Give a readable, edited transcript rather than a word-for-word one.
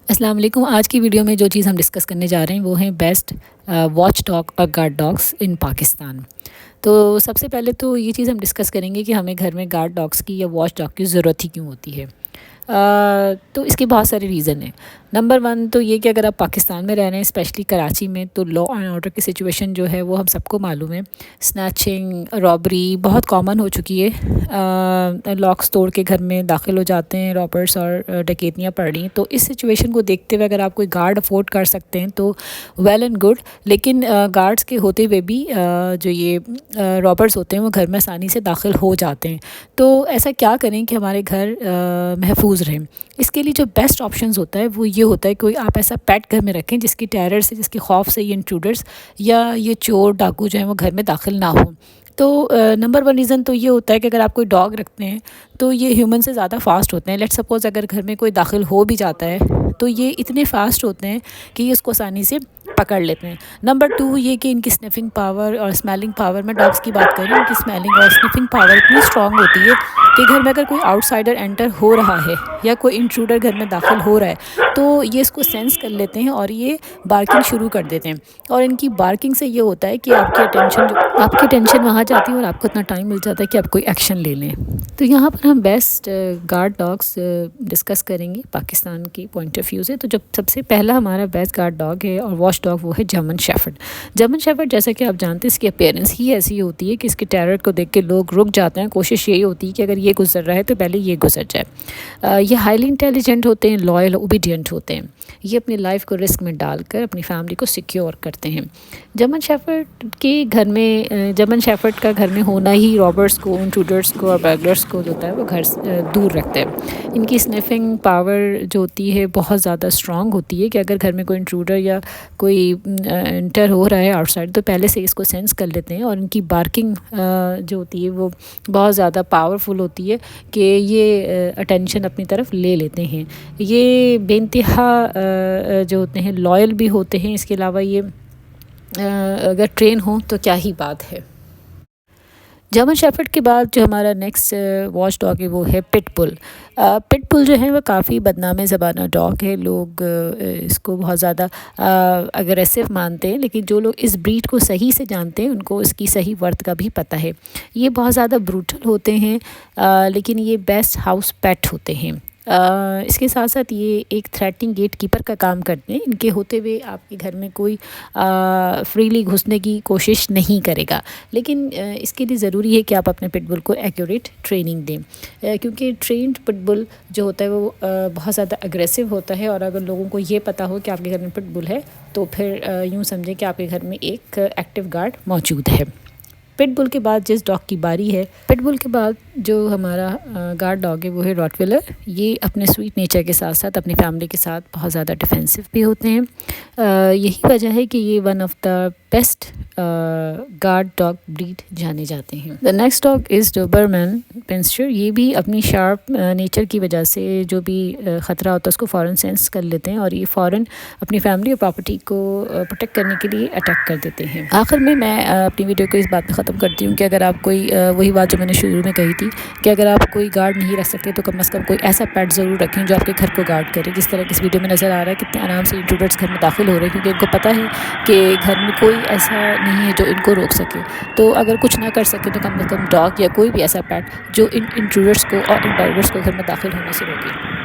अस्सलाम वालेकुम। आज की वीडियो में जो चीज़ हम डिस्कस करने जा रहे हैं वो है बेस्ट वॉच डॉग और गार्ड डॉग्स इन पाकिस्तान। तो सबसे पहले तो ये चीज़ हम डिस्कस करेंगे कि हमें घर में गार्ड डॉग्स की या वॉच डॉग की ज़रूरत ही क्यों होती है। तो इसके बहुत सारे रीज़न हैं। नंबर वन तो ये कि अगर आप पाकिस्तान में रह रहे हैं, स्पेशली कराची में, तो लॉ एंड ऑर्डर की सिचुएशन जो है वो हम सबको मालूम है। स्नैचिंग, रॉबरी बहुत कॉमन हो चुकी है। लॉक्स तोड़ के घर में दाखिल हो जाते हैं रॉबर्स और डकैतियाँ पड़ रही हैं। तो इस सिचुएशन को देखते हुए अगर आप कोई गार्ड अफोर्ड कर सकते हैं तो वेल एंड गुड। लेकिन गार्ड्स के होते हुए भी जो ये रॉबर्स होते हैं वो घर में आसानी से दाखिल हो जाते हैं। तो ऐसा क्या करें कि हमारे घर महफूज रहें। इसके लिए जो बेस्ट ऑप्शंस होता है वो ये होता है कोई आप ऐसा पेट घर में रखें जिसकी टेरर से, जिसके खौफ से ये इंट्रूडर्स या ये चोर डाकू जो है वो घर में दाखिल ना हो। तो नंबर वन रीज़न तो ये होता है कि अगर आप कोई डॉग रखते हैं तो ये ह्यूमन से ज़्यादा फास्ट होते हैं। लेट्स सपोज़ अगर घर में कोई दाखिल हो भी जाता है तो ये इतने फास्ट होते हैं कि ये उसको आसानी से पकड़ लेते हैं। नंबर टू ये कि इनकी स्निफिंग पावर और स्मेलिंग पावर, मैं डॉग्स की बात कर रही हूँ, इनकी स्मेलिंग और स्निफिंग पावर इतनी स्ट्रॉन्ग होती है कि घर में अगर कोई आउटसाइडर एंटर हो रहा है या कोई इंट्रूडर घर में दाखिल हो रहा है तो ये इसको सेंस कर लेते हैं और ये बार्किंग शुरू कर देते हैं। और इनकी बार्किंग से ये होता है कि आपकी टेंशन वहाँ जाती है और आपको इतना टाइम मिल जाता है कि आप कोई एक्शन ले लें। तो यहाँ पर हम बेस्ट गार्ड डॉग्स डिस्कस करेंगे पाकिस्तान की पॉइंट ऑफ व्यू से। तो जब सबसे पहला हमारा बेस्ट गार्ड डॉग है और वॉच डॉग वो है जर्मन शेफर्ड। जर्मन शेफर्ड जैसा कि आप जानते हैं इसकी अपीयरेंस ही ऐसी होती है कि इसके टेरर को देख के लोग रुक जाते हैं। कोशिश यही होती है कि अगर ये गुजर रहा है तो पहले ये गुजर जाए। ये हाईली इंटेलिजेंट होते हैं, लॉयल, ओबीडियंट होते हैं। ये अपनी लाइफ को रिस्क में डालकर अपनी फैमिली को सिक्योर करते हैं। जर्मन शेफर्ड का घर में होना ही रॉबर्स को, इंट्रूडर्स को और बर्गलर्स को जो होता है वो घर से दूर रखता है। इनकी स्निफिंग पावर जो होती है बहुत ज़्यादा स्ट्रॉन्ग होती है कि अगर घर में कोई इंट्रूडर या कोई इंटर हो रहा है आउटसाइड तो पहले से इसको सेंस कर लेते हैं। और इनकी बार्किंग जो होती है वो बहुत ज़्यादा पावरफुल होती है कि ये अटेंशन अपनी तरफ ले लेते हैं। ये बेइंतहा जो होते हैं लॉयल भी होते हैं। इसके अलावा ये अगर ट्रेन हो तो क्या ही बात है। जर्मन शेफर्ड के बाद जो हमारा नेक्स्ट वॉच डॉग है वो है पिटबुल। पिटबुल जो है वो काफ़ी बदनाम ज़बाना डॉग है। लोग इसको बहुत ज़्यादा अग्रेसिव मानते हैं, लेकिन जो लोग इस ब्रीड को सही से जानते हैं उनको इसकी सही वर्थ का भी पता है। ये बहुत ज़्यादा ब्रूटल होते हैं, लेकिन ये बेस्ट हाउस पेट होते हैं। इसके साथ साथ ये एक थ्रेटनिंग गेट कीपर का काम करते हैं। इनके होते हुए आपके घर में कोई फ्रीली घुसने की कोशिश नहीं करेगा। लेकिन इसके लिए ज़रूरी है कि आप अपने पिटबुल को एक्यूरेट ट्रेनिंग दें, क्योंकि ट्रेंड पिटबुल जो होता है वो बहुत ज़्यादा अग्रेसिव होता है। और अगर लोगों को ये पता हो कि आपके घर में पिटबुल है तो फिर यूँ समझें कि आपके घर में एक एक्टिव गार्ड मौजूद है। पिटबुल के बाद जिस डॉग की बारी है, पिटबुल के बाद जो हमारा गार्ड डॉग है वो है रॉटविलर। ये अपने स्वीट नेचर के साथ साथ अपनी फैमिली के साथ बहुत ज़्यादा डिफेंसिव भी होते हैं। यही वजह है कि ये one of the best guard dog breed जाने जाते हैं। The next dog is Dobermann pinscher. ये भी अपनी शार्प नेचर की वजह से जो भी ख़तरा होता है उसको फ़ौरन सेंस कर लेते हैं और ये फ़ौरन अपनी फैमिली और प्रॉपर्टी को प्रोटेक्ट करने के लिए अटैक कर देते हैं। आखिर में मैं अपनी वीडियो को इस बात में ख़त्म करती हूँ कि अगर आप कोई वही बात जो मैंने शुरू में कही थी कि अगर आप कोई गार्ड नहीं रख सकते तो कम से कम कोई ऐसा पेट ज़रूर रखें जो आपके घर को गार्ड करे। जिस तरह की इस वीडियो में नज़र आ रहा है कितने आराम से इंट्रूडर्स घर में दाखिल हो रहे हैं, क्योंकि इनको पता है कि घर में कोई ऐसा नहीं है जो इनको रोक सके। तो अगर कुछ ना कर सके तो कम से कम डॉग या कोई भी ऐसा पेट जो इन इंट्रूडर्स को और इन बर्गर्स को घर में दाखिल होने से रोके।